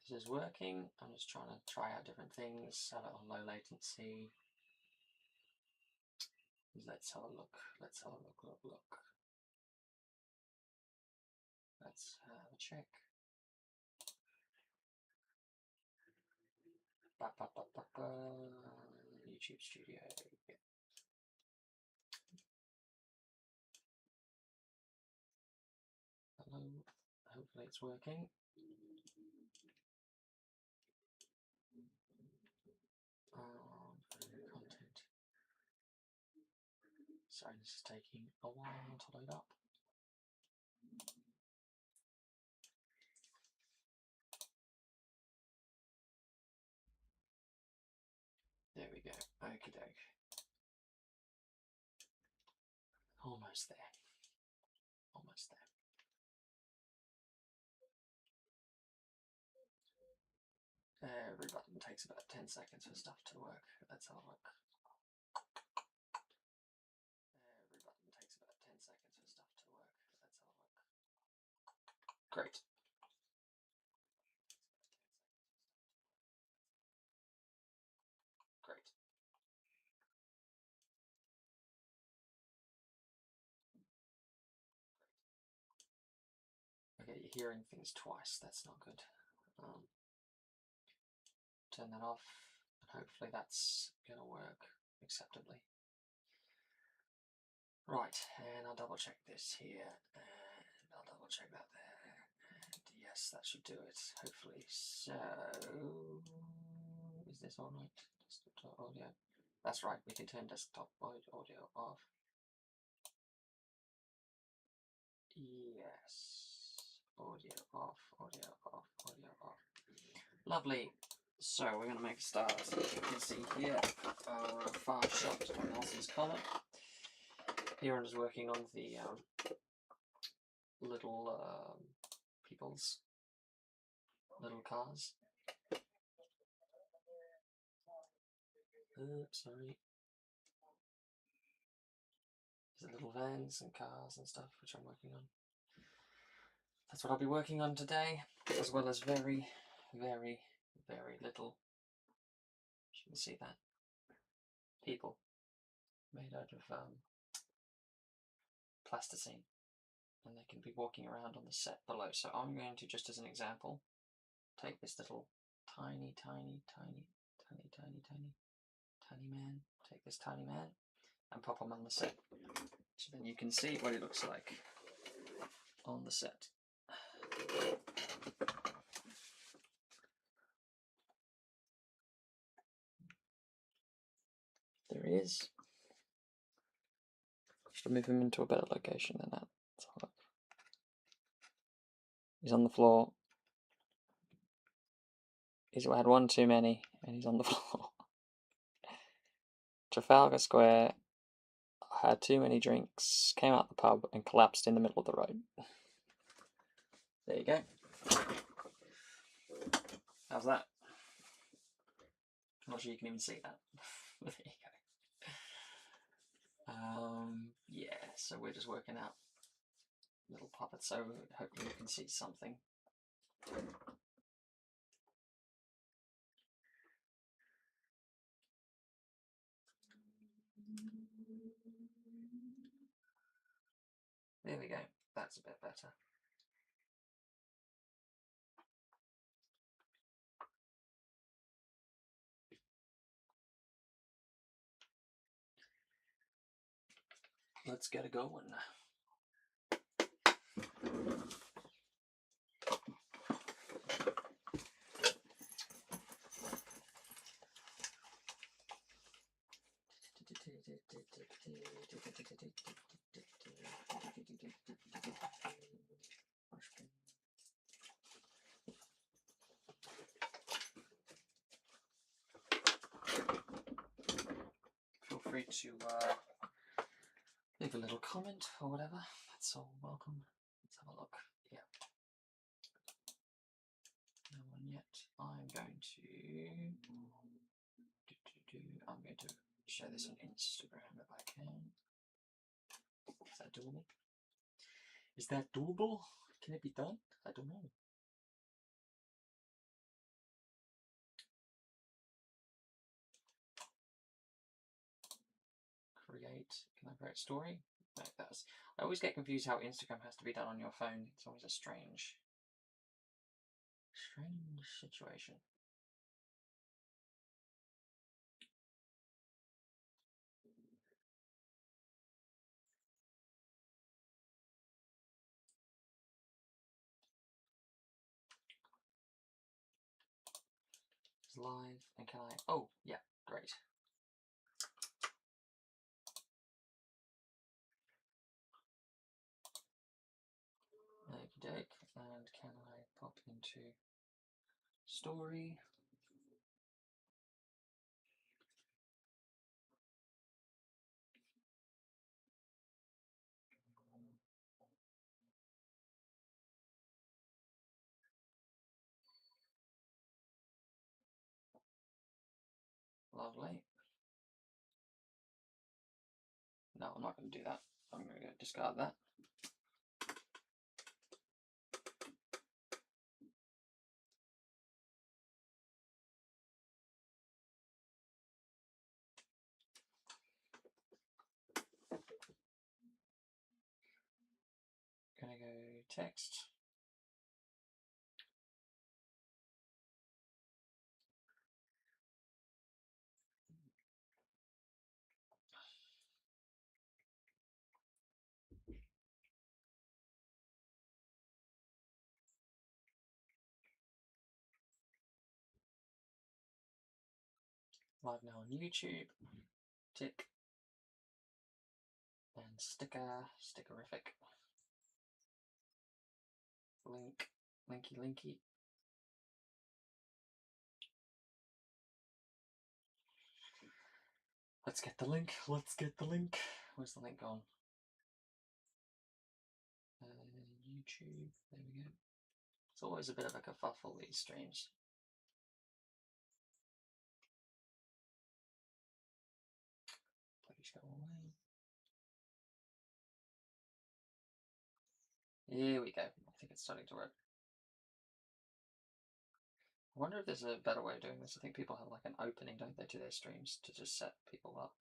This is working. I'm just trying to try out different things, have it on low latency. Let's have a look. Let's have a look. Let's have a check. YouTube Studio. Yeah. Hello. Hopefully it's working. Content. Sorry, this is taking a while to load up. There we go. Okie doke. Almost there. Almost there. Every button takes about 10 seconds for stuff to work. Let's have a look. Every button takes about 10 seconds for stuff to work. Let's have a look. Great. Great. Okay, you're hearing things twice. That's not good. Turn that off, and hopefully that's going to work acceptably. Right, and I'll double check this here, and I'll double check that there, and yes, that should do it, hopefully. So, is this alright? Desktop audio. That's right, we can turn desktop audio off. Yes, audio off, audio off, audio off. Lovely. So we're going to make a start. You can see here our far shot on Nelson's Comet. Here I'm just working on the little people's little cars. Oops, sorry. There's little vans and cars and stuff which I'm working on. That's what I'll be working on today, as well as very, very, very little. You can see that. People made out of plasticine, and they can be walking around on the set below. So I'm going to, just as an example, take this little tiny man, take this tiny man and pop him on the set. So then you can see what it looks like on the set. There he is. Should move him into a better location than that. He's on the floor. He's had one too many and he's on the floor. Trafalgar Square, had too many drinks, came out the pub and collapsed in the middle of the road. There you go. How's that? I'm not sure you can even see that. There you go. Yeah, so we're just working out little puppets, so hopefully you can see something. There we go. That's a bit better. Let's get it going. Feel free to leave a little comment or whatever. That's all welcome. Let's have a look. Yeah. No one yet. I'm going to share this on Instagram if I can. Is that doable? Is that doable? Can it be done? I don't know. Can I create story? No, that's. I always get confused how Instagram has to be done on your phone. It's always a strange situation. It's live, and can I? Oh, yeah, great. Okie doke, and can I pop into story? Lovely. No, I'm not going to do that. I'm going to discard that. Gonna go text. Live now on YouTube. Tick. And stickerific. Link. Linky. Let's get the link. Where's the link gone? YouTube. There we go. It's always a bit of a kerfuffle, these streams. Please go away. Here we go. I think it's starting to work. I wonder if there's a better way of doing this. I think people have like an opening, don't they, to their streams to just set people up.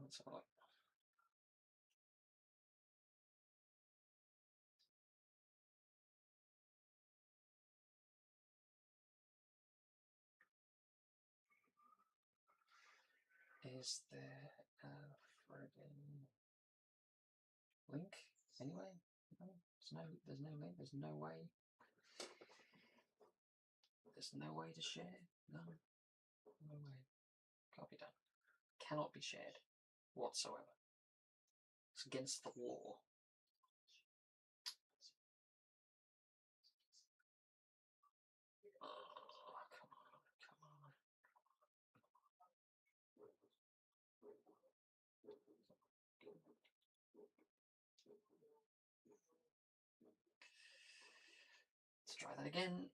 Let's have a look. Is there a friggin' link anyway? No, there's no link. There's no way. There's no way to share. No way. Can't be done. Cannot be shared whatsoever. It's against the law. Oh, come on. Let's try that again.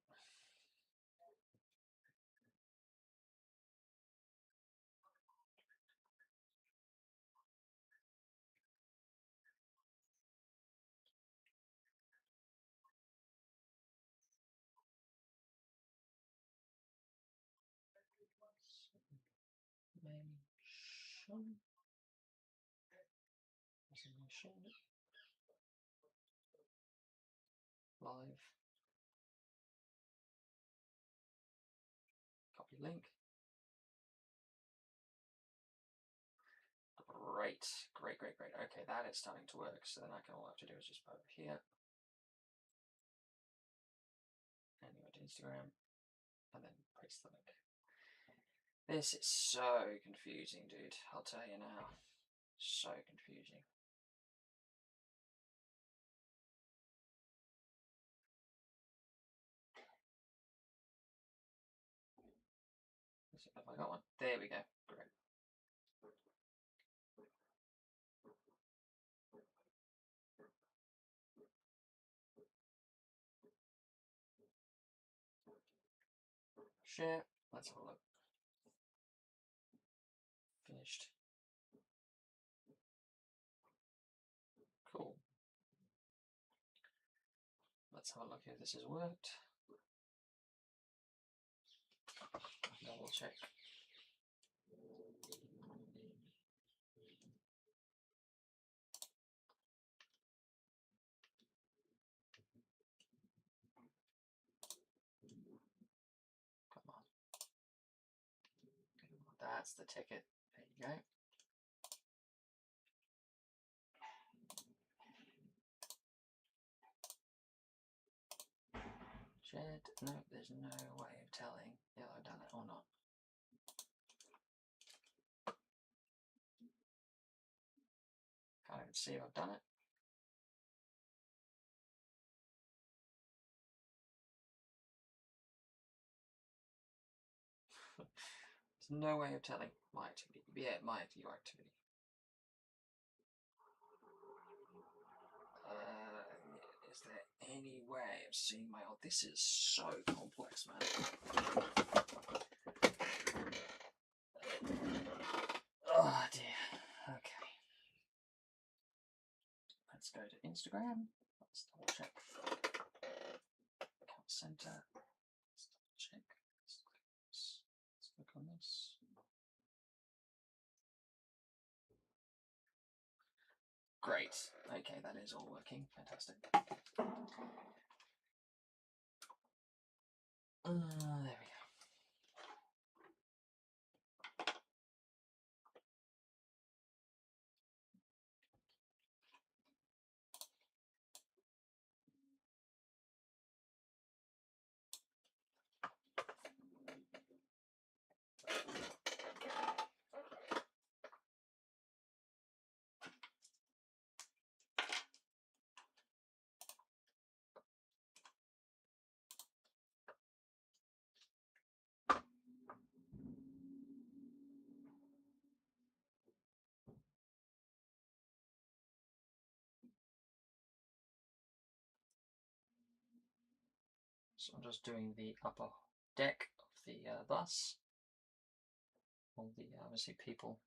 Resolution. Live. Copy link. Great. Okay, that is starting to work. So then all I have to do is just put it here. And go to Instagram. And then paste the link. This is so confusing, dude. I'll tell you now. So confusing. Have I got one? There we go. Great. Share. Let's have a look. Finished. Cool. Let's have a look if this has worked. double check. Come on. That's the ticket. There you go. Shed. No, there's no way of telling if I've done it or not. Can't even see if I've done it. There's no way of telling my activity. Yeah, your activity. Is there any way of seeing my... Oh, this is so complex, man. Oh, dear. Okay. Let's go to Instagram. Let's double check. Account center. Let's double check. Let's click on this. Great. Okay, that is all working. Fantastic. There we go. So I'm just doing the upper deck of the bus. All the obviously people.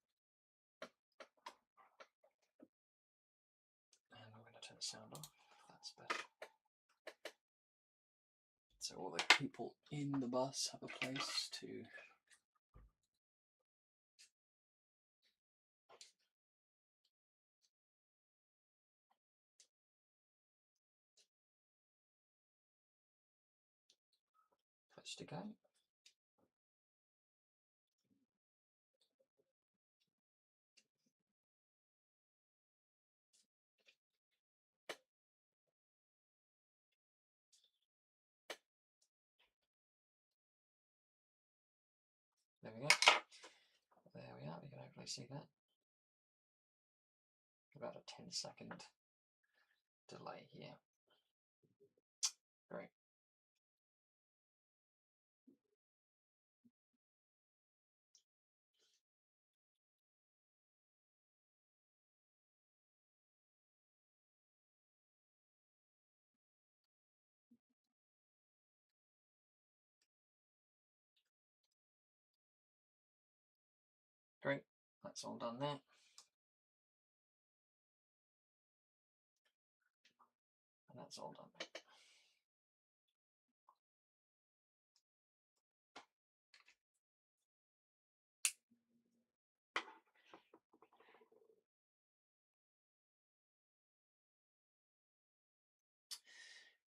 And I'm going to turn the sound off. That's better. So all the people in the bus have a place to go. There we go. There we are. You can hopefully see that. About a 10-second delay here. Great. Great. That's all done there. And that's all done there.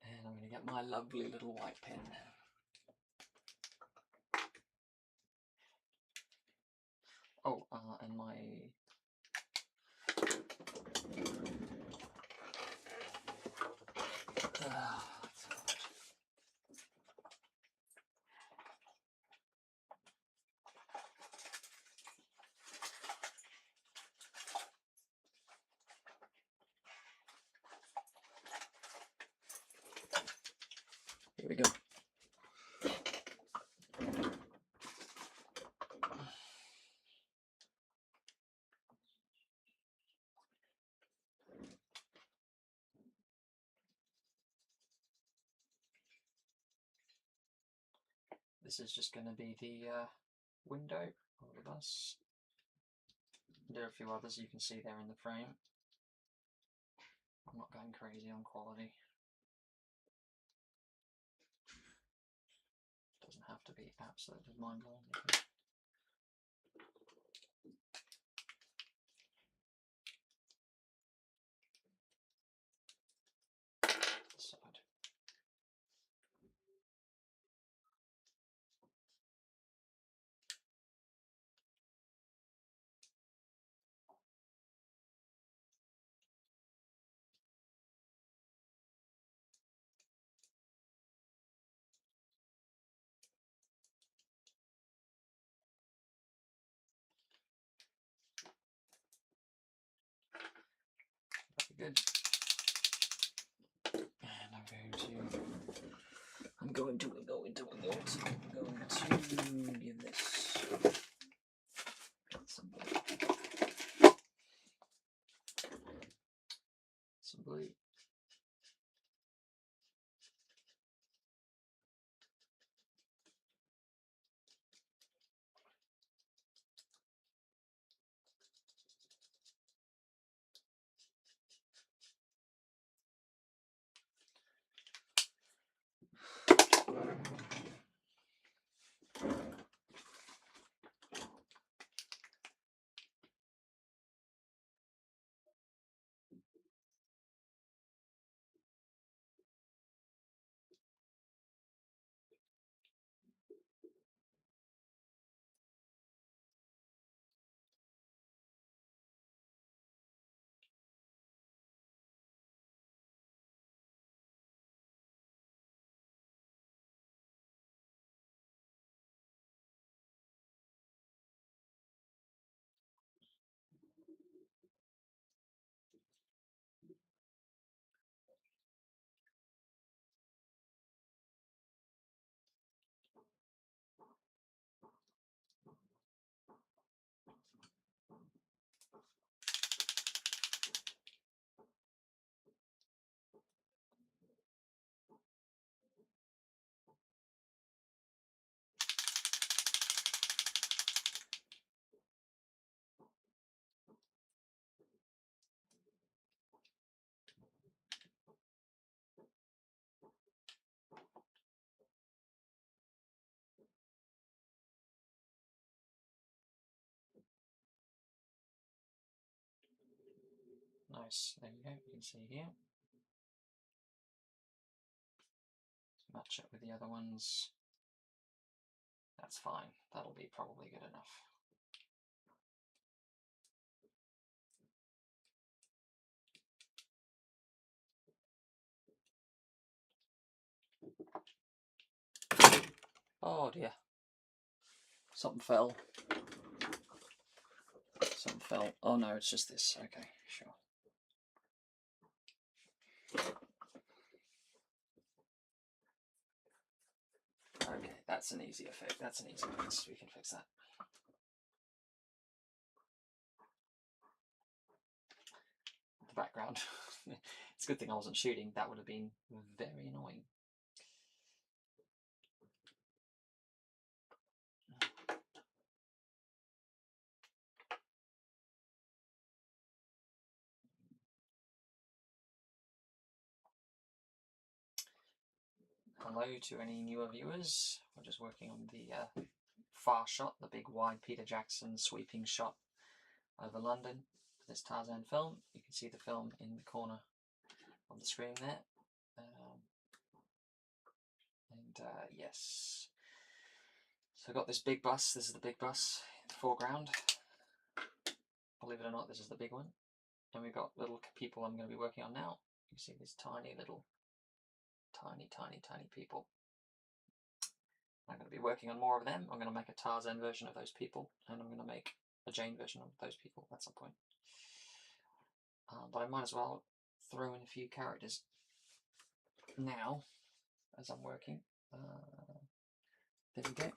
And I'm going to get my lovely little white pen. Oh, and my... Here we go. This is just going to be the window of the bus. There are a few others you can see there in the frame. I'm not going crazy on quality. Doesn't have to be absolutely mind-blowing. Side. Very good. And I'm going to give this some blue. Nice. There we go. You can see here. Match it with the other ones. That's fine. That'll be probably good enough. Oh dear. Something fell. Something fell. Oh no, it's just this. Okay, sure. Okay, that's an easy effect. That's an easy fix. We can fix that. The background. It's a good thing I wasn't shooting. That would have been very annoying. Hello to any newer viewers. We're just working on the far shot, the big wide Peter Jackson sweeping shot over London for this Tarzan film. You can see the film in the corner of the screen there. Yes. So I've got this big bus. This is the big bus in the foreground. Believe it or not, this is the big one. And we've got little people I'm going to be working on now. You can see these tiny little, tiny people. I'm going to be working on more of them. I'm going to make a Tarzan version of those people, and I'm going to make a Jane version of those people at some point. But I might as well throw in a few characters now as I'm working. There we go.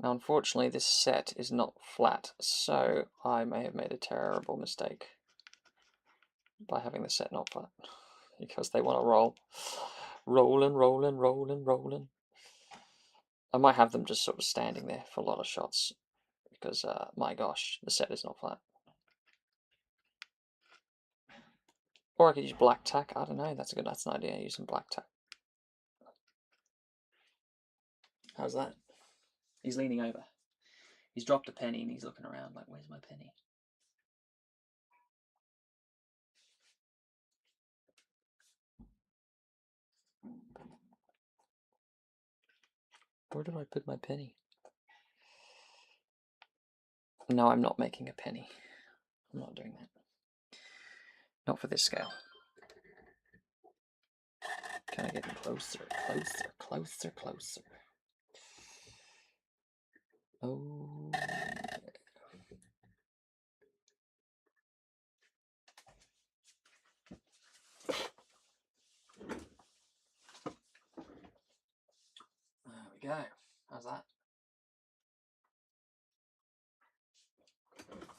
Now, unfortunately, this set is not flat, so I may have made a terrible mistake by having the set not flat, because they want to roll. Rolling. I might have them just sort of standing there for a lot of shots, because, my gosh, the set is not flat. Or I could use black tack. I don't know. That's an idea. Use some black tack. How's that? He's leaning over. He's dropped a penny and he's looking around like, where's my penny? Where did I put my penny? No, I'm not making a penny. I'm not doing that. Not for this scale. Can I get closer, closer, closer, closer? Oh. There we go. How's that?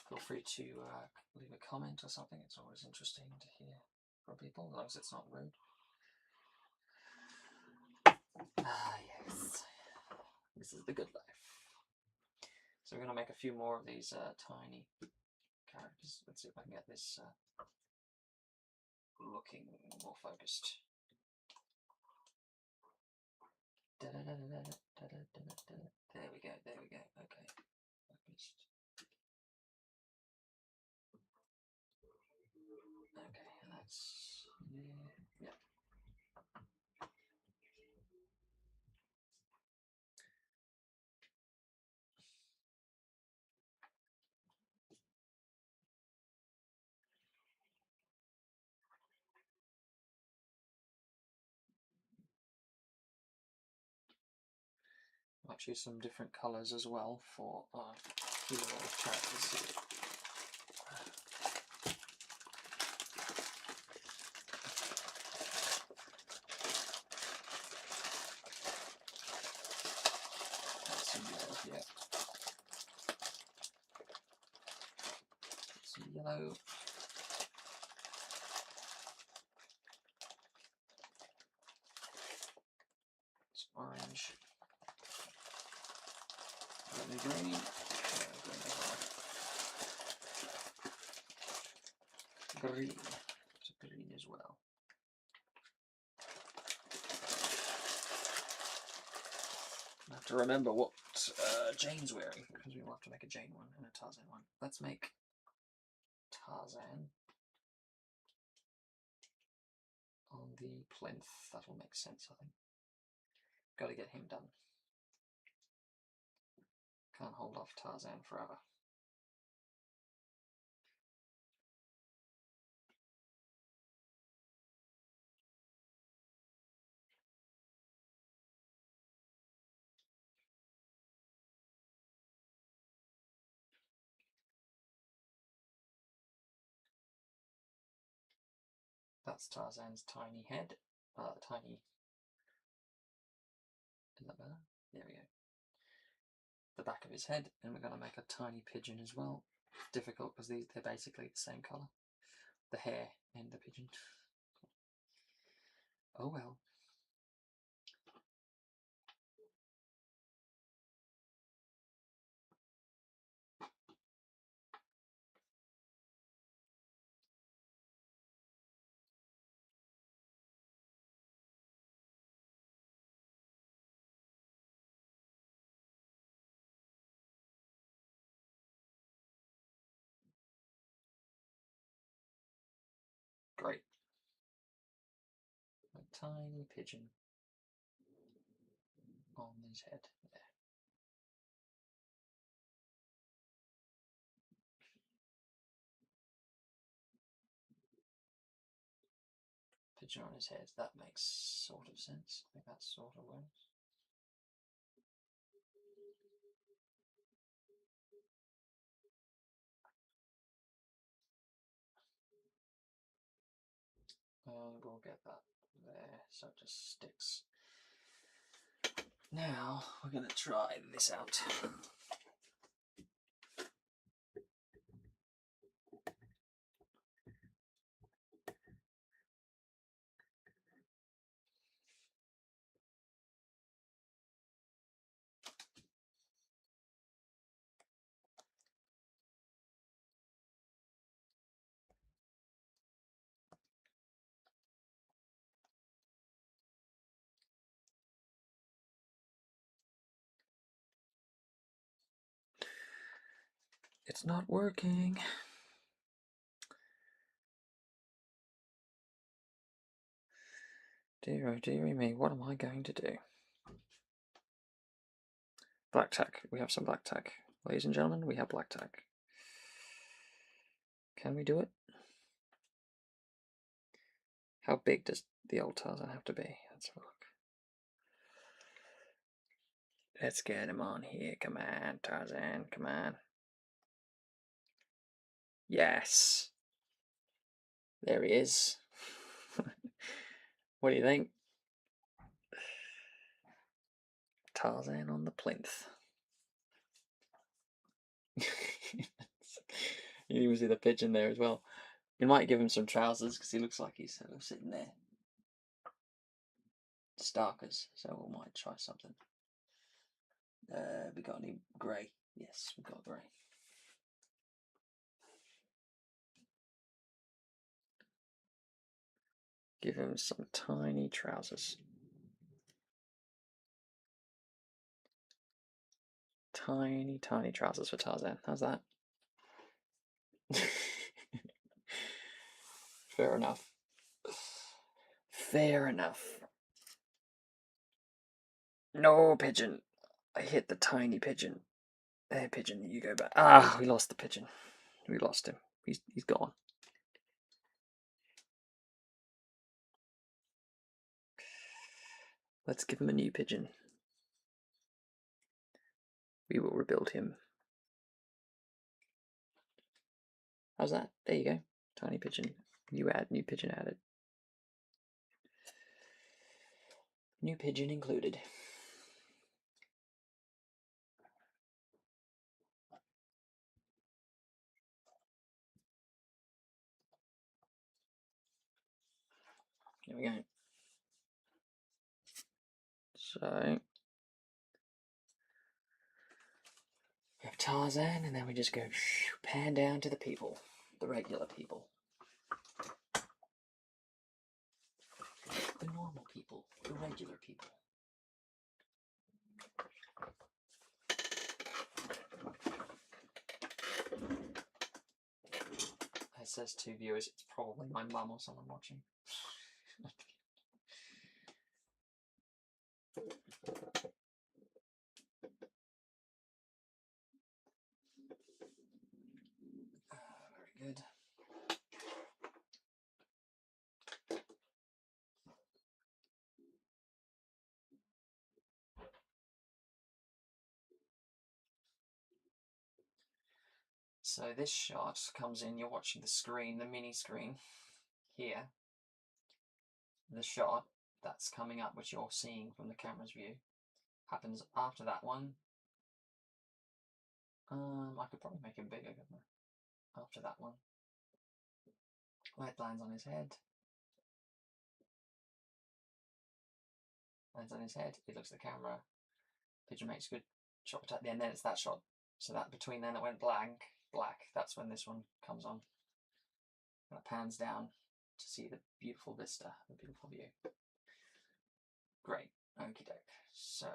Feel free to leave a comment or something. It's always interesting to hear from people, as long as it's not rude. Ah, yes. This is the good life. So we're going to make a few more of these tiny characters. Let's see if I can get this looking more focused. There we go, there we go. Okay. Focused. Okay, and that's... yeah. Might choose some different colours as well for our hero characters. Some yellow here. Some yellow. Some orange. Green. Green. So green as well. I have to remember what Jane's wearing, because we will have to make a Jane one and a Tarzan one. Let's make Tarzan on the plinth. That'll make sense, I think. Got to get him done. Can't hold off Tarzan forever. That's Tarzan's tiny head. Tiny. Is that better? There we go. The back of his head, and we're going to make a tiny pigeon as well. Difficult because they're basically the same colour. The hair and the pigeon. Oh well. Great. A tiny pigeon on his head there. Pigeon on his head, that makes sort of sense. I think that sort of works. And we'll get that there, so it just sticks. Now we're going to try this out. It's not working. Dear oh dearie me, what am I going to do? Black tack. We have some black tack. Ladies and gentlemen, we have black tack. Can we do it? How big does the old Tarzan have to be? Let's have a look. Let's get him on here. Come on, Tarzan. Come on. Yes. There he is. What do you think? Tarzan on the plinth. You can even see the pigeon there as well. You might give him some trousers because he looks like he's sort of sitting there. Starkers, so we might try something. We got any grey? Yes, we got grey. Give him some tiny trousers. Tiny, tiny trousers for Tarzan. How's that? Fair enough. Fair enough. No, pigeon. I hit the tiny pigeon. There, pigeon, you go back. Ah, we lost the pigeon. We lost him. He's gone. Let's give him a new pigeon. We will rebuild him. How's that? There you go. Tiny pigeon. New pigeon added. New pigeon included. There we go. So we have Tarzan, and then we just go pan down to the people, the regular people, the normal people, the regular people. It says 2 viewers. It's probably my mum or someone watching. Very good. So this shot comes in, you're watching the screen, the mini screen here. The shot that's coming up, which you're seeing from the camera's view, happens after that one. I could probably make it bigger, couldn't I? After that one. Light lands on his head. Lands on his head, he looks at the camera. Pigeon makes a good shot at the end, then it's that shot. So that between then it went black, that's when this one comes on. And it pans down to see the beautiful vista, the beautiful view. Great, okie doke. So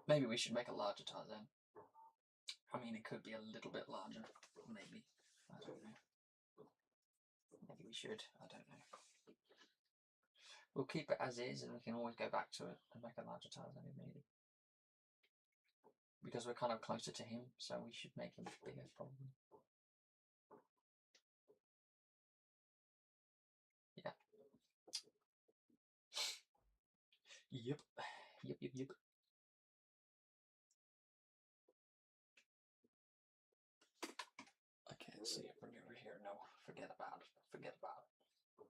maybe we should make a larger Tarzan. I mean, it could be a little bit larger, maybe. I don't know. Maybe we should, I don't know. We'll keep it as is and we can always go back to it and make a larger Tarzan if needed. Because we're kind of closer to him, so we should make him bigger probably. Yeah. Yep. Yep. I can't see it. Bring it over here. No, forget about it. Forget about it.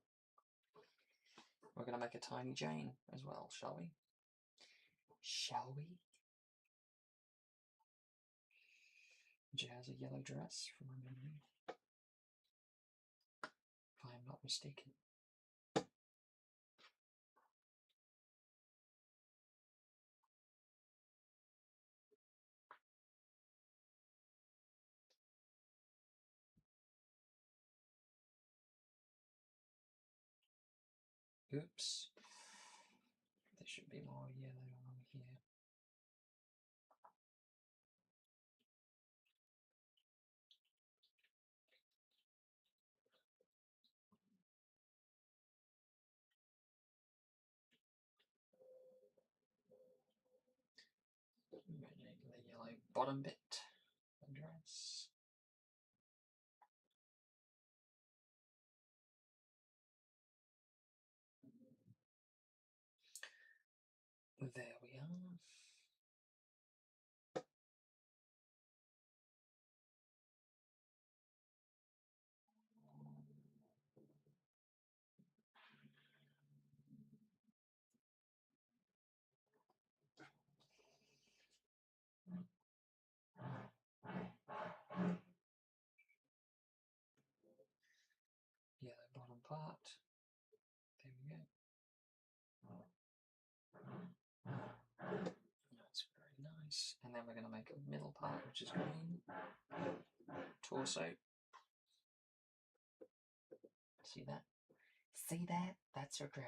We're going to make a tiny Jane as well, shall we? Shall we? She has a yellow dress from my memory. If I am not mistaken. Oops. There should be more yellow on here. bottom bit of the dress. There we are. Yellow bottom part. There we go. That's very nice. And then we're going to make a middle part, which is green. Torso. See that? See that? That's her dress.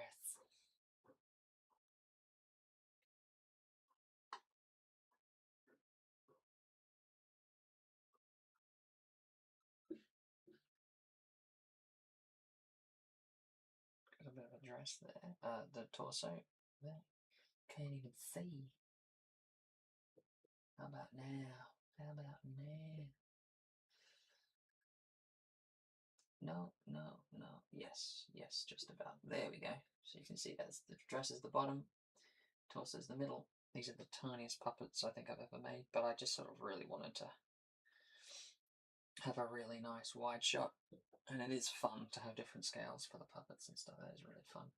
Got a bit of a dress there. The torso there. Can't even see. How about now? How about now? No, no, no. Yes, yes, just about. There we go. So you can see that's the dress is the bottom, torso is the middle. These are the tiniest puppets I think I've ever made, but I just sort of really wanted to have a really nice wide shot. And it is fun to have different scales for the puppets and stuff. That is really fun.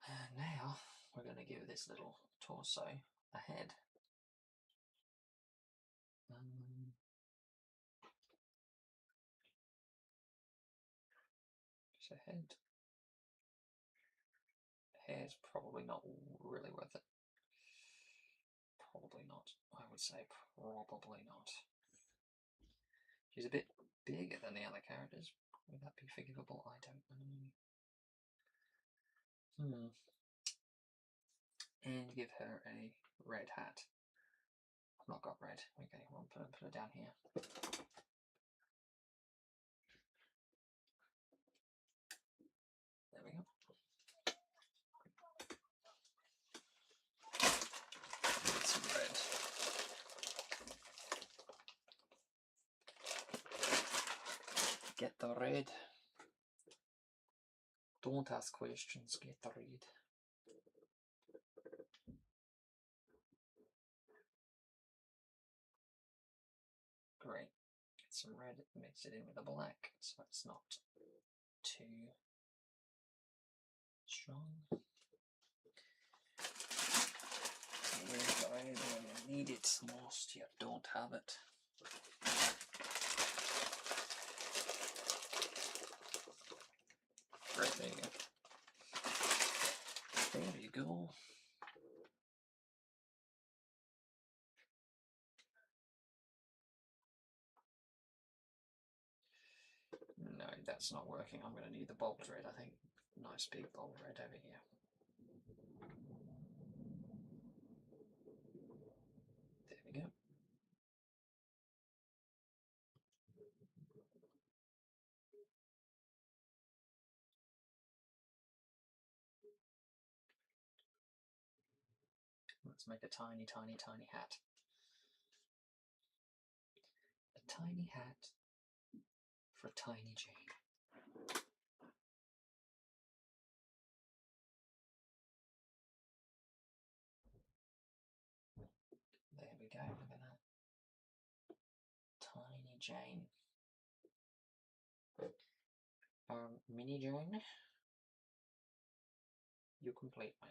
And now we're going to give this little torso a head. Just a head. Hair's probably not really worth it. Probably not. I would say probably not. She's a bit bigger than the other characters. Would that be forgivable? I don't know. And give her a red hat. I've not got red. Okay, we'll put her down here. There we go. Get some red. Get the red. Don't ask questions, get the red. Great. Get some red, mix it in with the black, so it's not too strong. Where's the red when you need it most? You don't have it. Right, there you go. There you go. No, that's not working. I'm going to need the bold red, I think. Nice big bold red over here. There we go. Let's make a tiny, tiny, tiny hat. A tiny hat for Tiny Jane. There we go, look at that. Tiny Jane. Mini Jane, you complete me.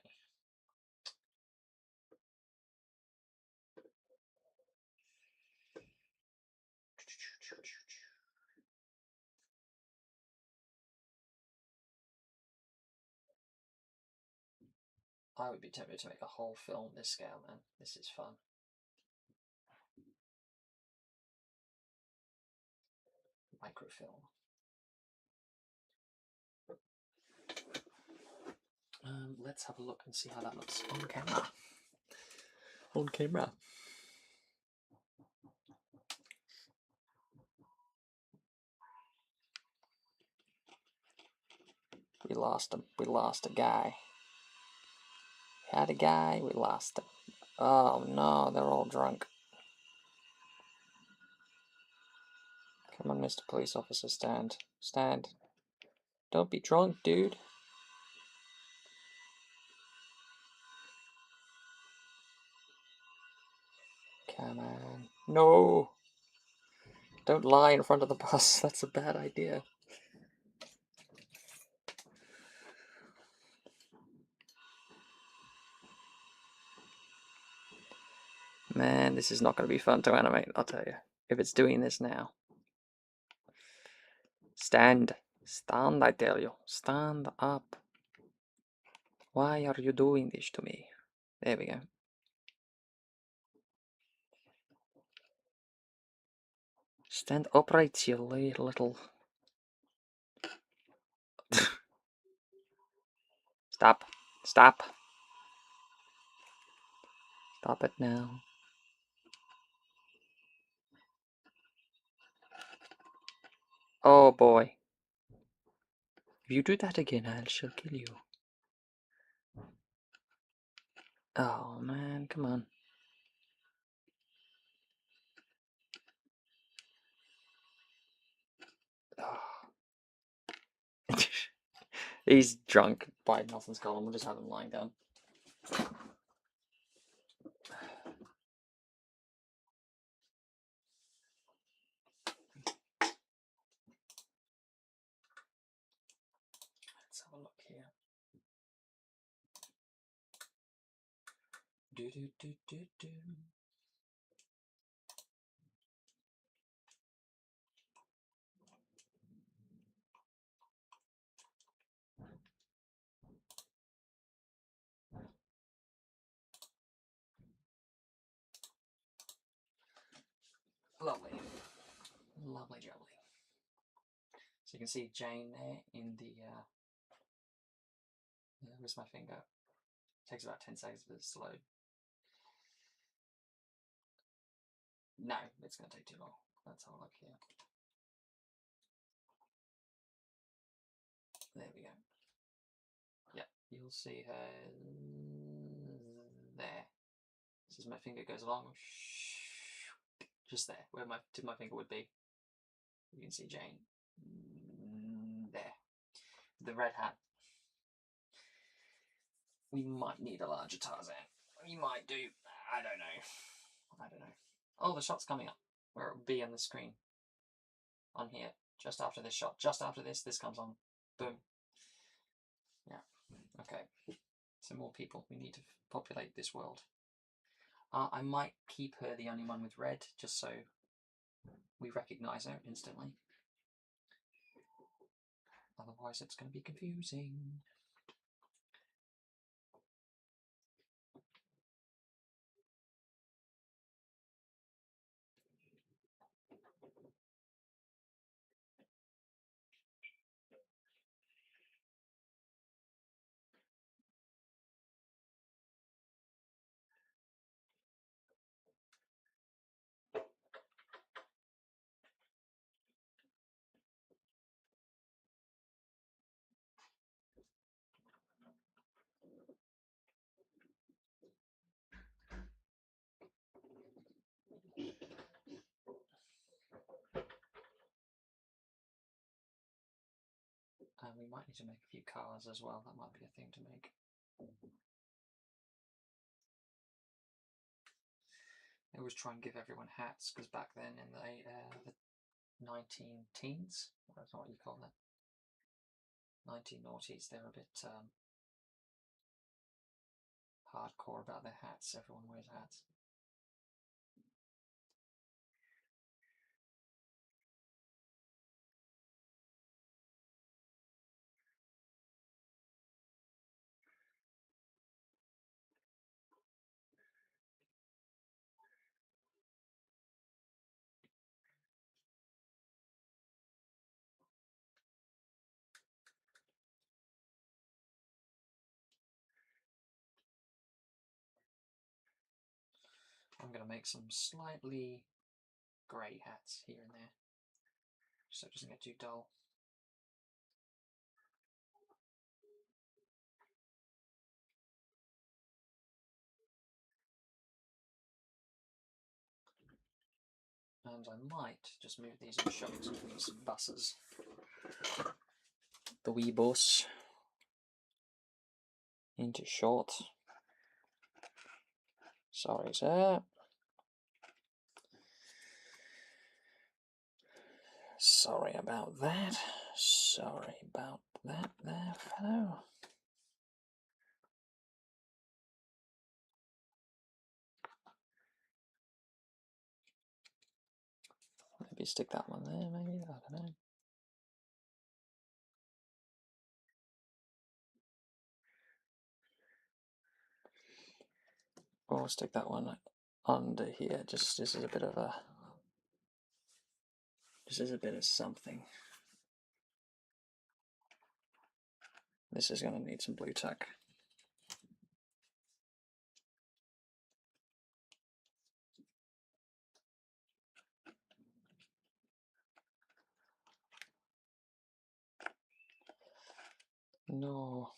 I would be tempted to make a whole film this scale, man. This is fun. Microfilm. Let's have a look and see how that looks on camera. On camera. We lost him. We lost a guy. Had a guy, we lost him. Oh no, they're all drunk. Come on, Mr. Police Officer, stand. Stand. Don't be drunk, dude. Come on. No! Don't lie in front of the bus. That's a bad idea. Man, this is not going to be fun to animate, I'll tell you. If it's doing this now. Stand. Stand, I tell you. Stand up. Why are you doing this to me? There we go. Stand upright, you little... Stop. Stop. Stop it now. Oh boy. If you do that again, I shall kill you. Oh man, come on. Oh. He's drunk by nothing's gone. We'll just have him lying down. Let's have a look here. Do do do do do. Lovely. Lovely jubbly. So you can see Jane there in the, where's my finger? It takes about 10 seconds for this to load. No, it's going to take too long. Let's have a look here. There we go. Yep, you'll see her there. So as my finger goes along, just there, where my tip of my finger would be. You can see Jane there. The red hat. We might need a larger Tarzan. We might do. I don't know. I don't know. Oh, the shot's coming up. Where it will be on the screen. On here. Just after this shot. Just after this comes on. Boom. Yeah. Okay. So more people. We need to populate this world. I might keep her the only one with red, just so we recognise her instantly. Otherwise it's going to be confusing. And we might need to make a few cars as well. That might be a thing to make. They always try and give everyone hats, because back then in the 19 teens, that's not what you call that, 1990s, they're a bit hardcore about their hats. Everyone wears hats. I'm going to make some slightly grey hats here and there, so it doesn't get too dull. sometimes I might just move these in chunks and these buses. The wee bus into short. Sorry, sir. Sorry about that. Sorry about that there, fellow. Maybe stick that one there, maybe? I don't know. Or stick that one under here. Just this is a bit of a... This is a bit of something. This is going to need some blue tack. No.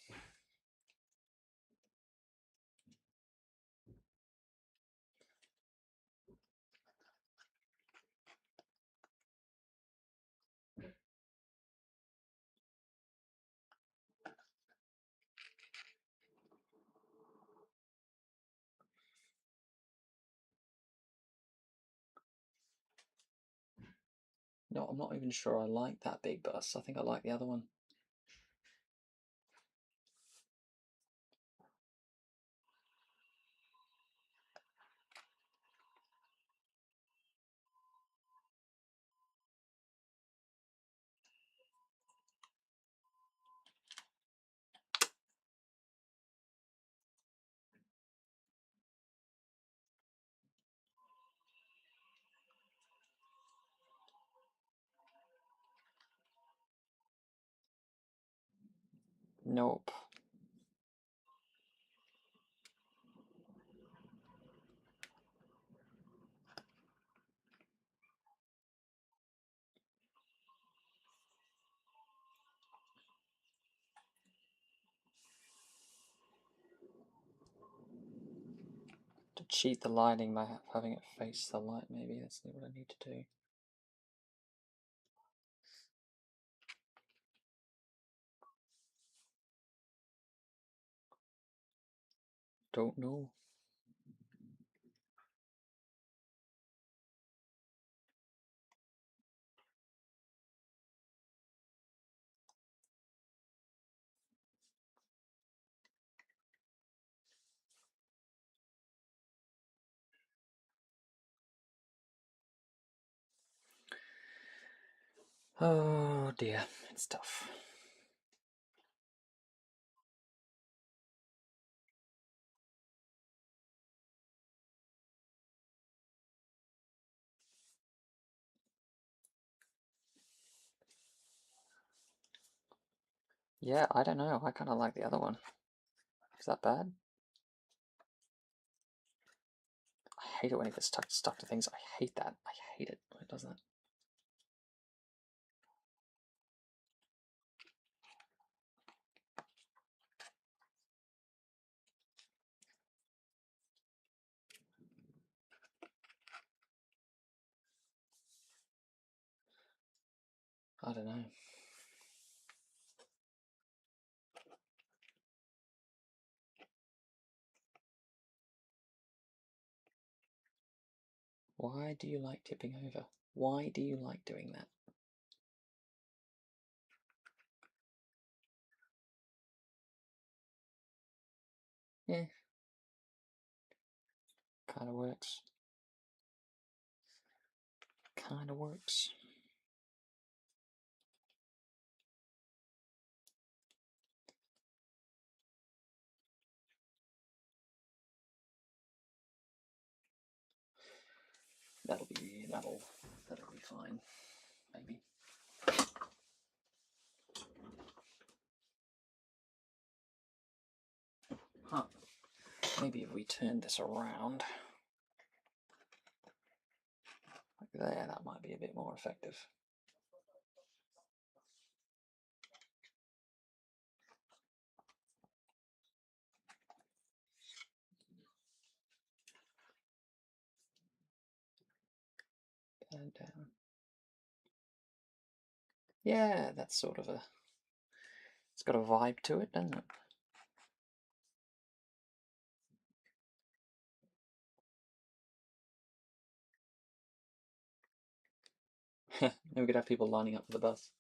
No, I'm not even sure I like that big bus. I think I like the other one. Nope. To cheat the lighting by having it face the light, maybe that's what I need to do. Don't know. Oh dear, it's tough. Yeah, I don't know. I kind of like the other one. Is that bad? I hate it when it gets stuck to things. I hate that. I hate it when it does that. I don't know. Why do you like tipping over? Why do you like doing that? Yeah. Kind of works. Kind of works. That'll be fine. Maybe. Huh. Maybe if we turn this around like there, that might be a bit more effective. And Yeah, that's sort of a... It's got a vibe to it, doesn't it? Then we could have people lining up for the bus.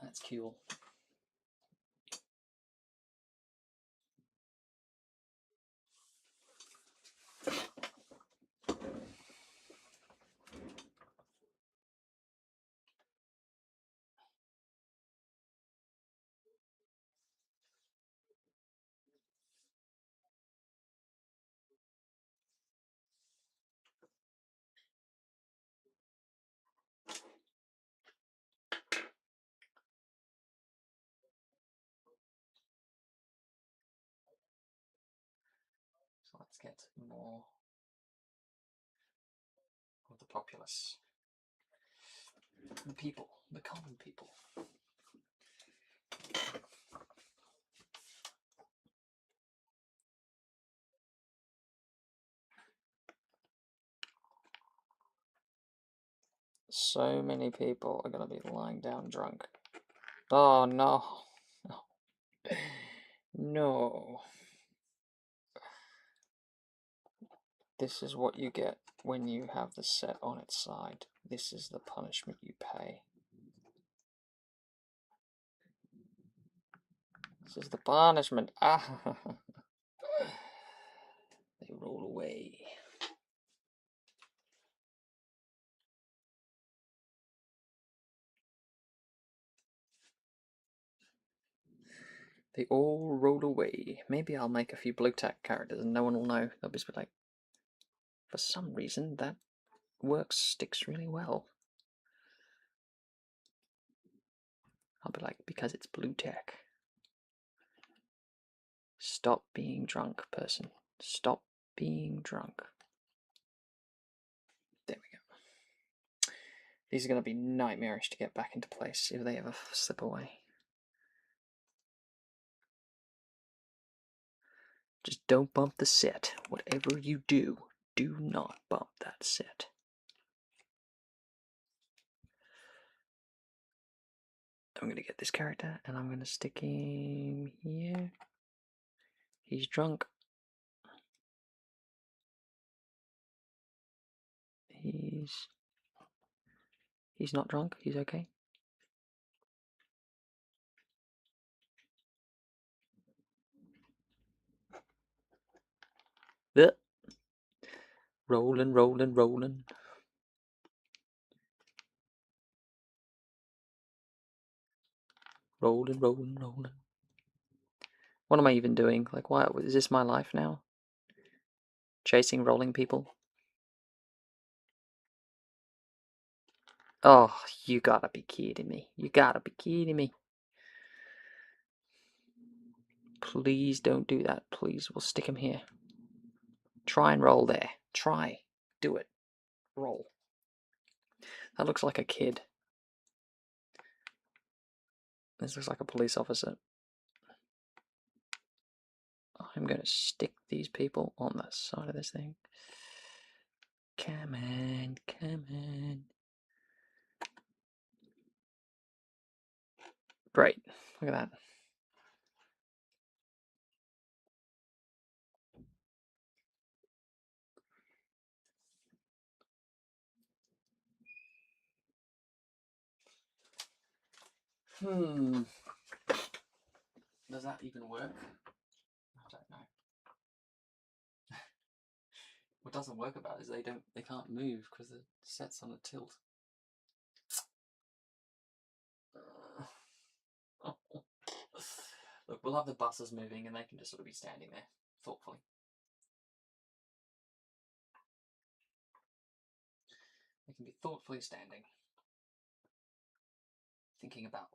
That's cool. So let's get more of the populace. The people, the common people. So many people are going to be lying down drunk. Oh no. No. This is what you get when you have the set on its side. This is the punishment you pay. This is the punishment. Ah. They roll away. They all roll away. Maybe I'll make a few blue tack characters and no one will know. They'll just be like, for some reason that sticks really well. I'll be like, because it's blue tack. Stop being drunk, person. Stop being drunk. There we go. These are going to be nightmarish to get back into place if they ever slip away. Just don't bump the set. Whatever you do, do not bump that set. I'm going to get this character and I'm going to stick him here. He's drunk. He's not drunk. He's okay. Rolling, rolling, rolling. Rolling, rolling, rolling. What am I even doing? Like, why is this my life now? Chasing rolling people? Oh, you gotta be kidding me. You gotta be kidding me. Please don't do that. Please, we'll stick him here. Try and roll there. Try. Do it. Roll. That looks like a kid. This looks like a police officer. I'm going to stick these people on the side of this thing. Come on, come on. Great. Look at that. Does that even work? I don't know. What doesn't work about it is they can't move because the set's on a tilt. Look, we'll have the buses moving and they can just sort of be standing there thoughtfully. They can be thoughtfully standing, thinking about life.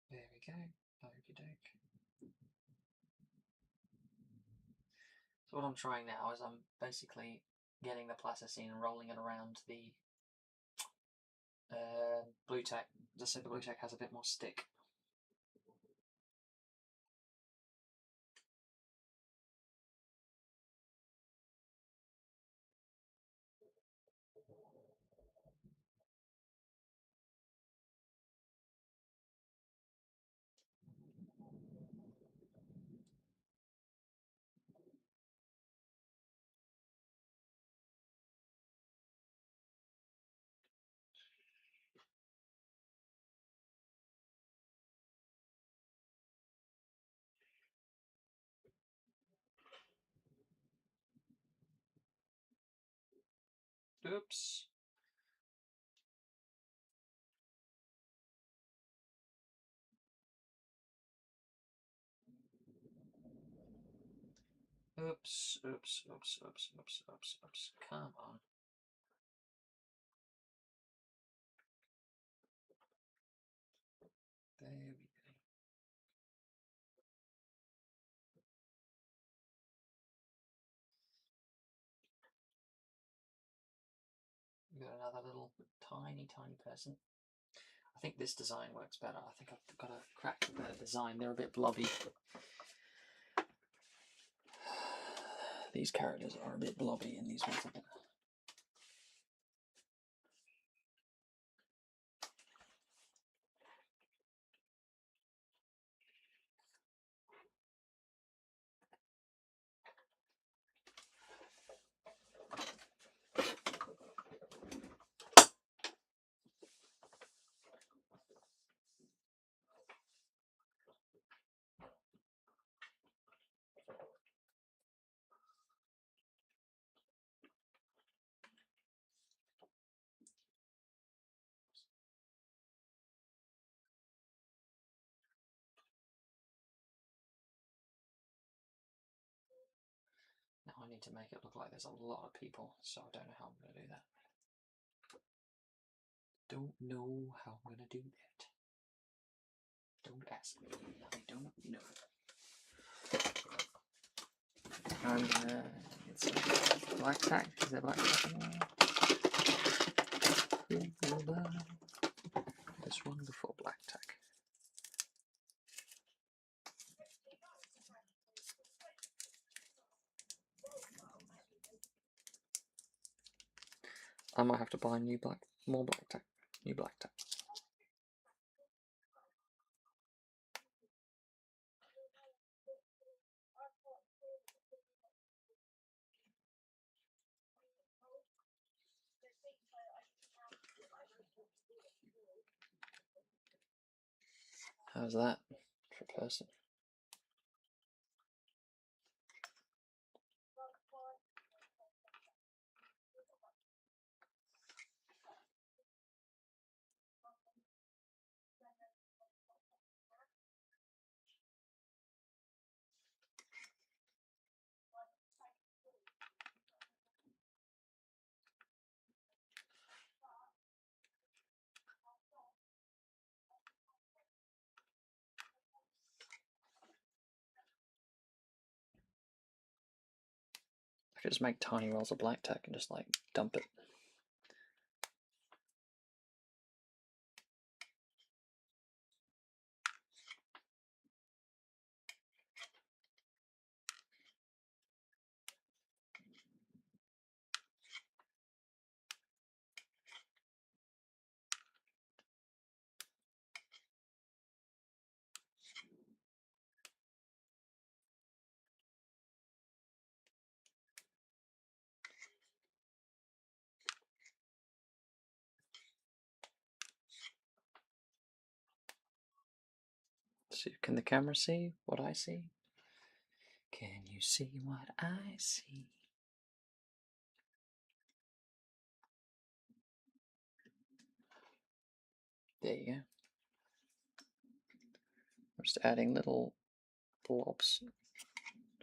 There we go. Okey doke. So what I'm trying now is I'm basically getting the plasticine and rolling it around the blue tack, just so the blue tack has a bit more stick. Oops. Oops, oops, oops, oops, oops, oops, oops. Come on. There we go. We've got another little tiny person. I think this design works better. I think I've got to crack the better design. They're a bit blobby. These characters are a bit blobby and these ones are better. Now I need to make it look like there's a lot of people, so I don't know how I'm going to do that. Don't know how I'm going to do that. Don't ask me. I don't know. It's black tack. Is there black tack in there? This one before black tack. I might have to buy more black tack. New black tack. How's that for a person? I could just make tiny rolls of black tack and just like dump it. So can the camera see what I see? Can you see what I see? There you go. I'm just adding little blobs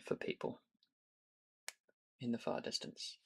for people in the far distance.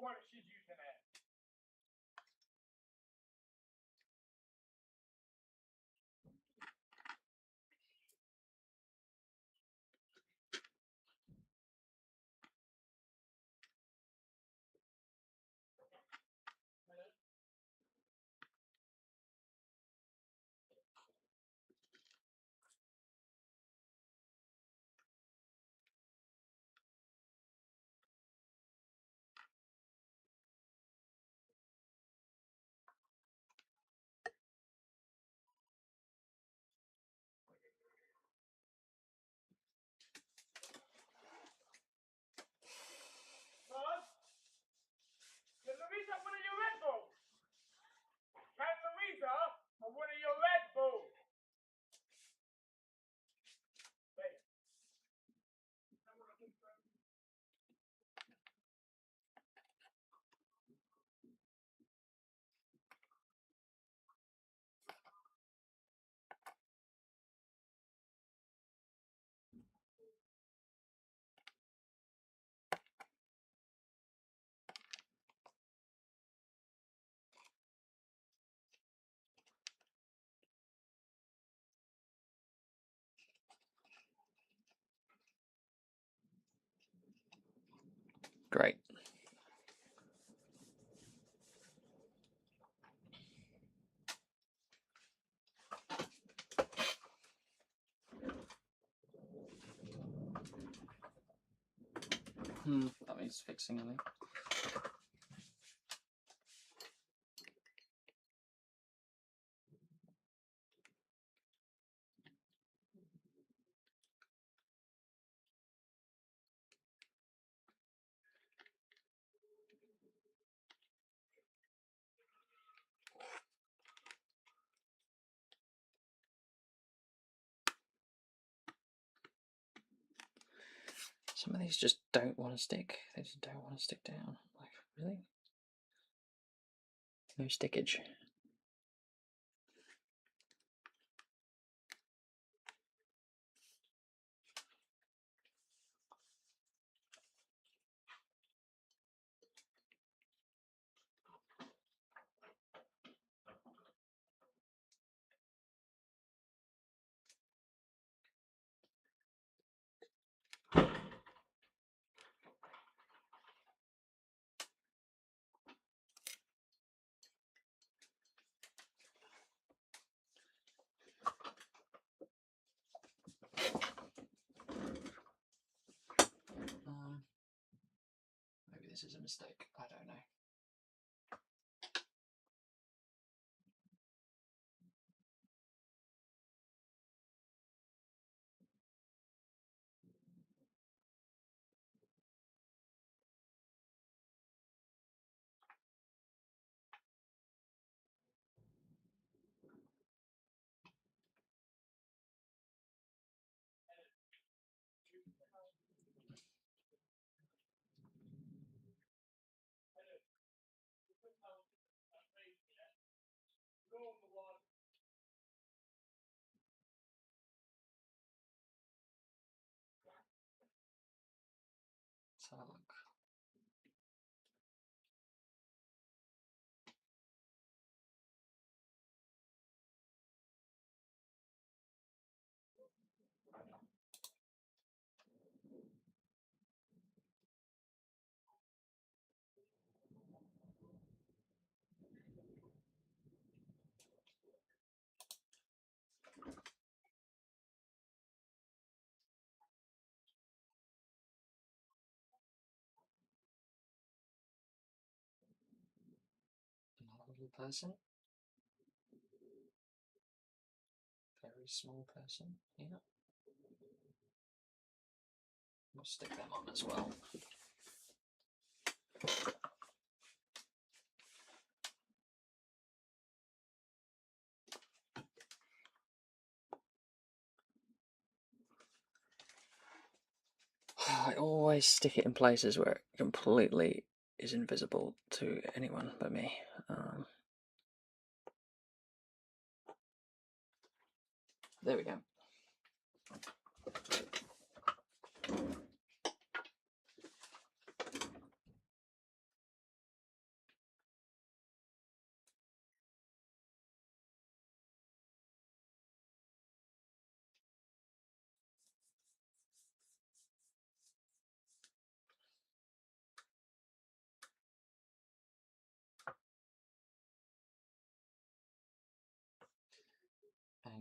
what she's using it. Can Louisa one of your Red Bulls? Can Louisa one of your Red Bulls? Great. That means fixing, I think. Some of these just don't want to stick. They just don't want to stick down. Like, really? No stickage. Maybe this is a mistake. I don't know. Let's have a look. Another little person. Very small person. Yeah. We'll stick them on as well. I always stick it in places where it completely is invisible to anyone but me. There we go.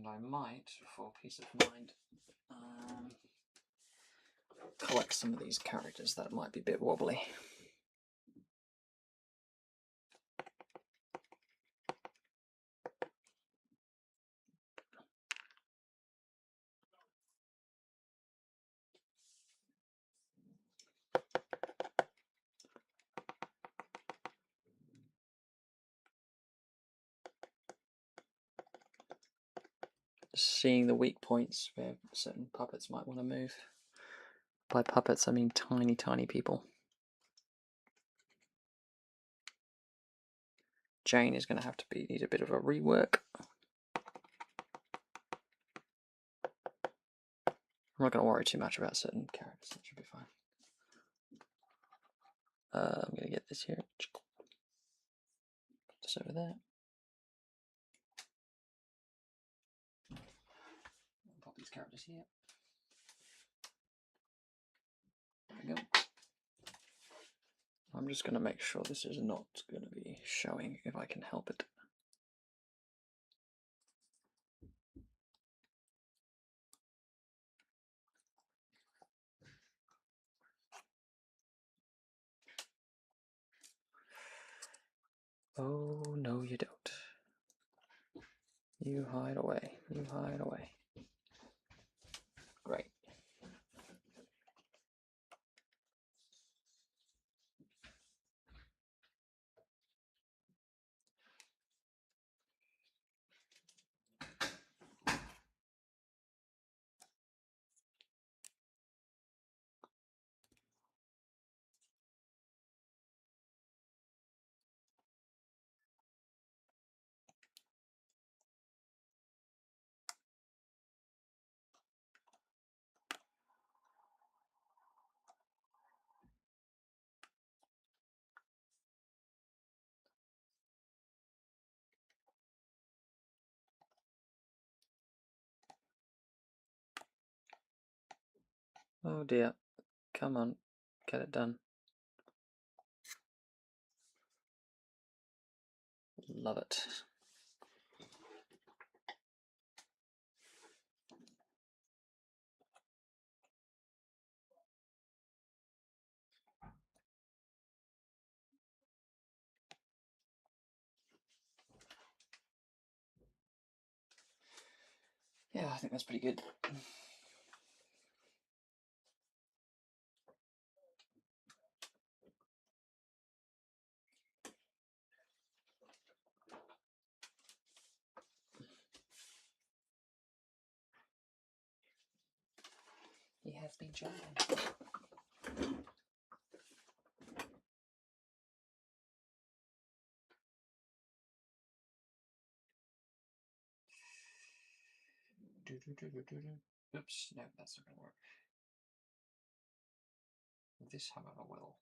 And I might, for peace of mind, collect some of these characters that might be a bit wobbly. Seeing the weak points where certain puppets might want to move. By puppets, I mean tiny, tiny people. Jane is going to have to need a bit of a rework. I'm not going to worry too much about certain characters. That should be fine. I'm going to get this here. Just over there. Pop these characters here. There we go. I'm just going to make sure this is not going to be showing if I can help it. Oh, no you don't. You hide away. You hide away. Great. Oh dear. Come on. Get it done. Love it. Yeah, I think that's pretty good. He has been trying. Oops, no, that's not going to work. This, however, will.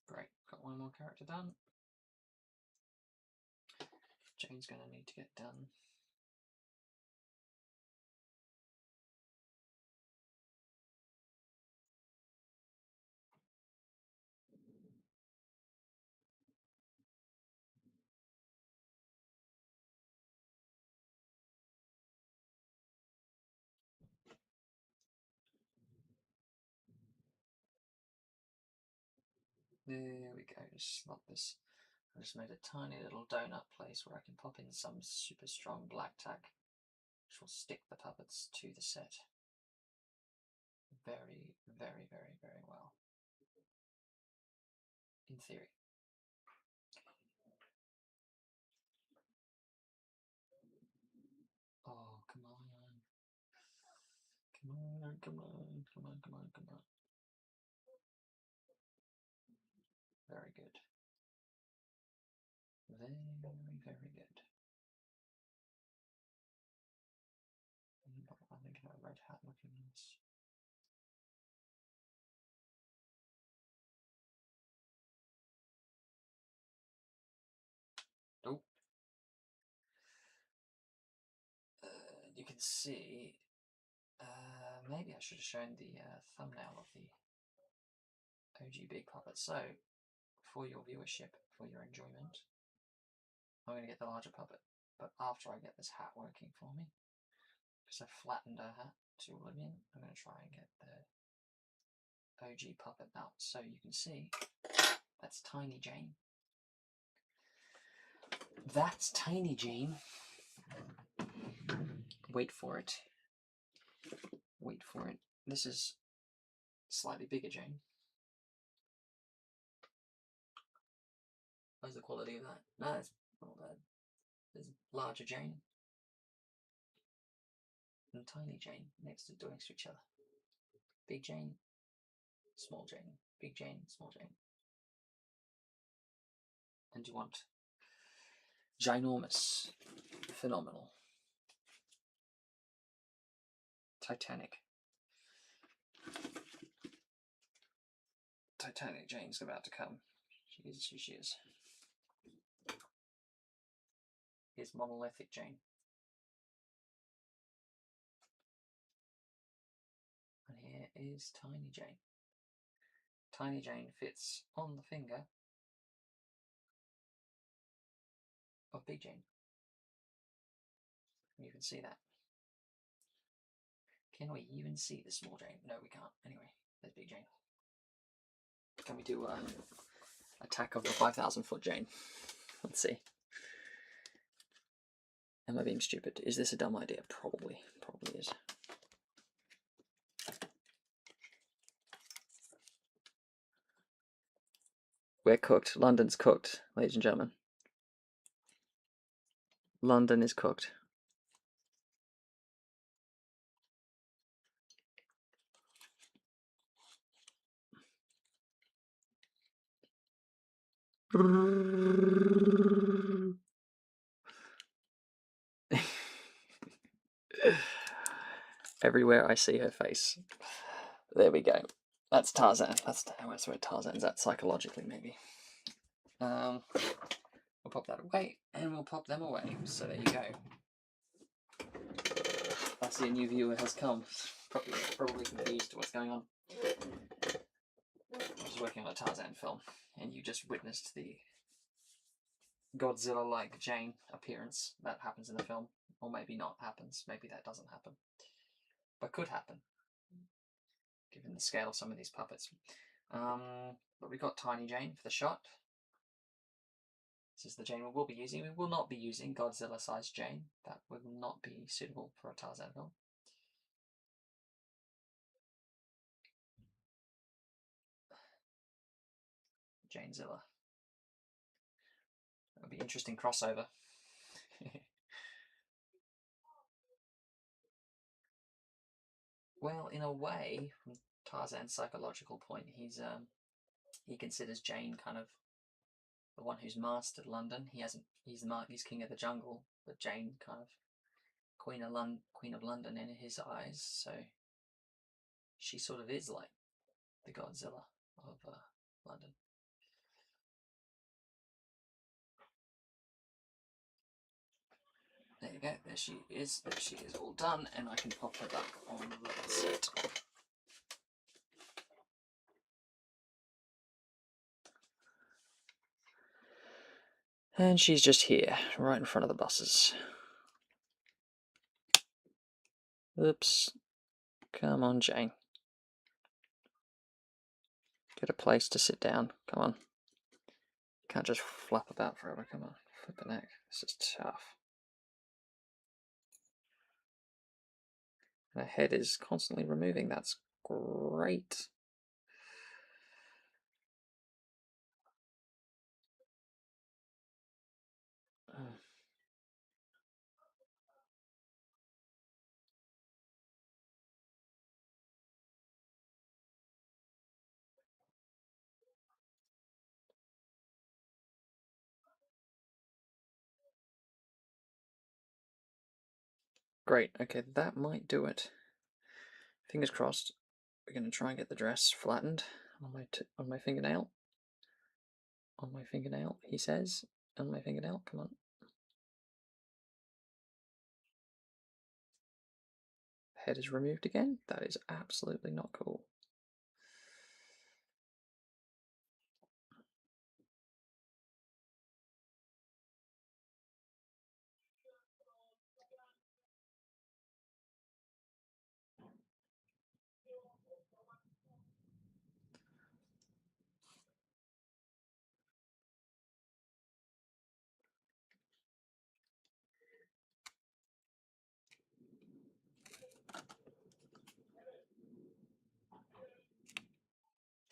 Great, got one more character done. Jane's going to need to get done. There we go, just slot this I just made a tiny little donut place where I can pop in some super strong black tack, which will stick the puppets to the set very, very, very, very well. In theory. Oh, come on. Come on, come on, come on, come on, come on. Very good. Very, very good. I'm thinking of a red hat looking nice. Oh. You can see, maybe I should have shown the thumbnail of the OG Big Puppet. So, for your viewership, for your enjoyment, I'm going to get the larger puppet. But after I get this hat working for me, because I flattened her hat to oblivion, I'm going to try and get the OG puppet out. So you can see, that's Tiny Jane. That's Tiny Jane. Wait for it. Wait for it. This is slightly bigger Jane. How's the quality of that? No, it's not bad. There's larger Jane and Tiny Jane next to each other. Big Jane, small Jane, big Jane, small Jane. And you want ginormous, phenomenal, Titanic. Titanic Jane's about to come. She is who she is. Here's monolithic Jane. And here is Tiny Jane. Tiny Jane fits on the finger of Big Jane. You can see that. Can we even see the small Jane? No, we can't. Anyway, there's Big Jane. Can we do an attack of the 5,000 foot Jane? Let's see. Am I being stupid? Is this a dumb idea? Probably. Probably is. We're cooked. London's cooked, ladies and gentlemen. London is cooked. Everywhere I see her face. There we go. That's Tarzan. That's where Tarzan's at psychologically, maybe. We'll pop that away, and we'll pop them away. So there you go. I see a new viewer has come. Probably confused to what's going on. I was working on a Tarzan film, and you just witnessed the Godzilla-like Jane appearance that happens in the film, or maybe not happens. Maybe that doesn't happen, but could happen, given the scale of some of these puppets. But we got Tiny Jane for the shot. This is the Jane we will be using. We will not be using Godzilla-sized Jane. That would not be suitable for a Tarzan film. Janezilla. That would be interesting crossover. Well, in a way, from Tarzan's psychological point, he considers Jane kind of the one who's mastered London. He's king of the jungle, but Jane kind of queen of London in his eyes. So she sort of is like the Godzilla of London. There you go. There she is. There she is, all done, and I can pop her back on the set. And she's just here, right in front of the buses. Oops. Come on, Jane. Get a place to sit down. Come on. Can't just flap about forever, come on. Flip the neck. This is tough. The head is constantly removing. That's great. Great. Okay, that might do it. Fingers crossed. We're going to try and get the dress flattened on my fingernail. On my fingernail, he says. On my fingernail, come on. Head is removed again. That is absolutely not cool.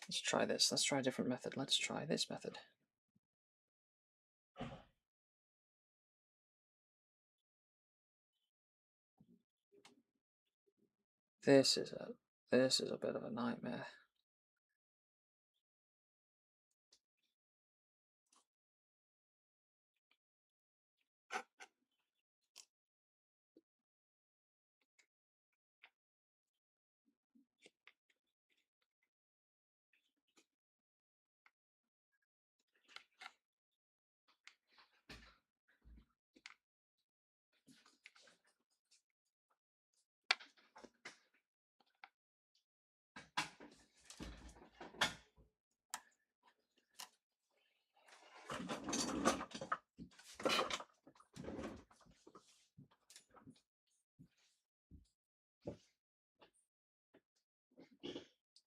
Let's try this. Let's try a different method. Let's try this method. This is a bit of a nightmare.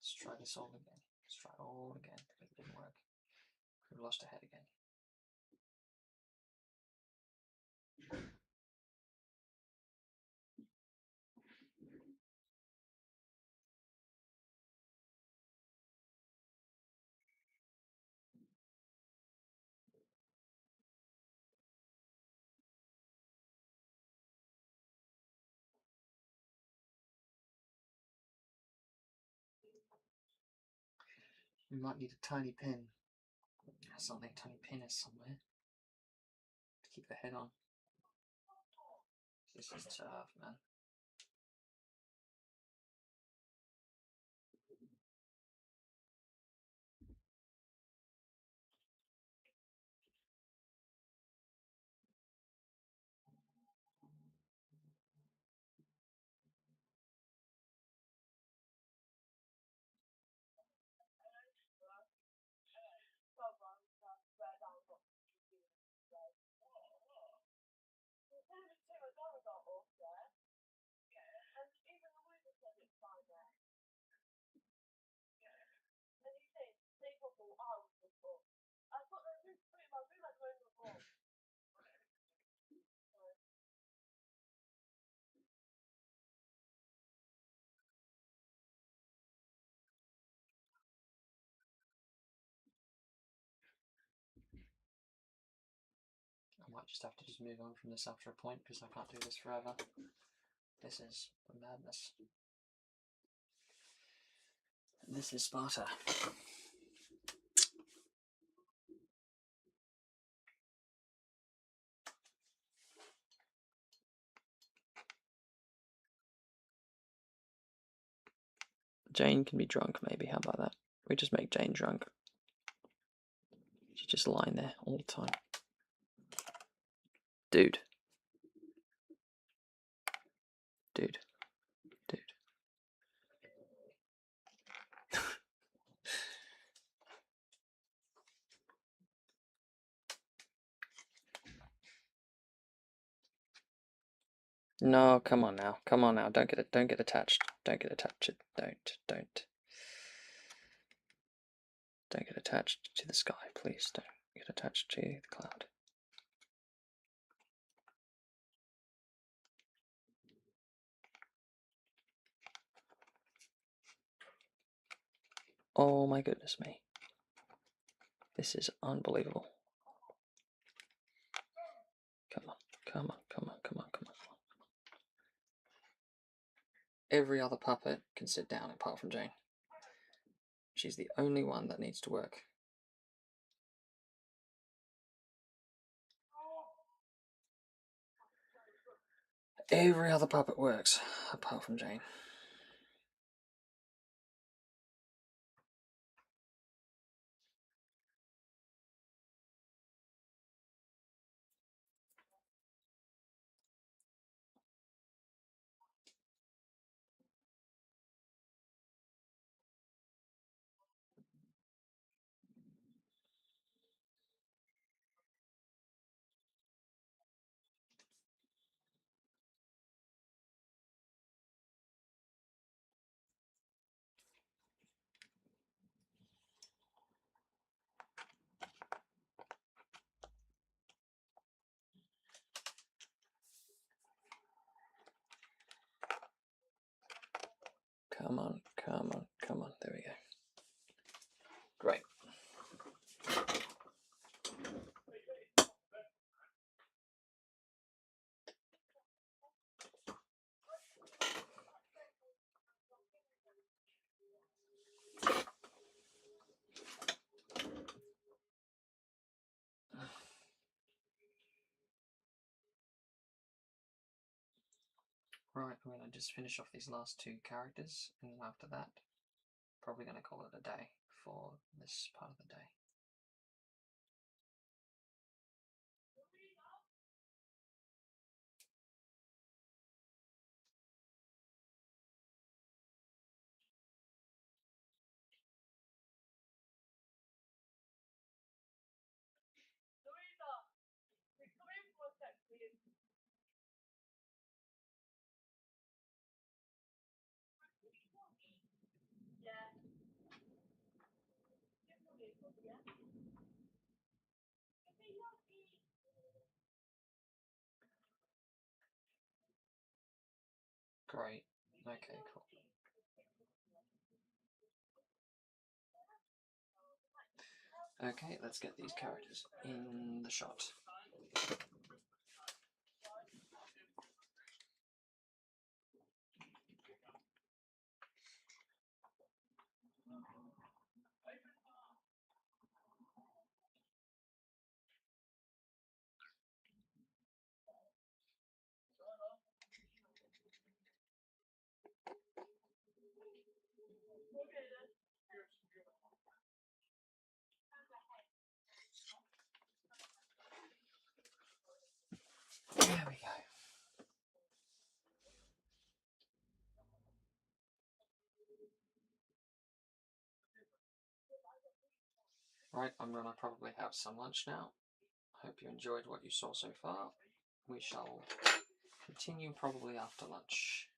Let's try this all again. Let's try it all again because it didn't work. We've lost a head again. We might need a tiny pin. Something tiny pin is somewhere to keep the head on. This is tough, man. I might just have to just move on from this after a point because I can't do this forever. This is madness. This is Sparta. Jane can be drunk, maybe. How about that? We just make Jane drunk. She's just lying there all the time. Dude. Dude. Dude. No, come on now. Come on now. Don't get attached. Don't get attached. Don't get attached to the sky, please. Don't get attached to the cloud. Oh my goodness me. This is unbelievable. Come on, come on, come on, come on, come on. Every other puppet can sit down apart from Jane. She's the only one that needs to work. Every other puppet works apart from Jane. Come on, come on, come on. There we go. Great. Right, I'm going to just finish off these last two characters, and then after that, probably going to call it a day for this part of the day. Great. Okay, cool. Okay, let's get these characters in the shot. There we go. Right, I'm going to probably have some lunch now. I hope you enjoyed what you saw so far. We shall continue probably after lunch.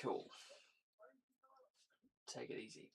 Cool. Take it easy.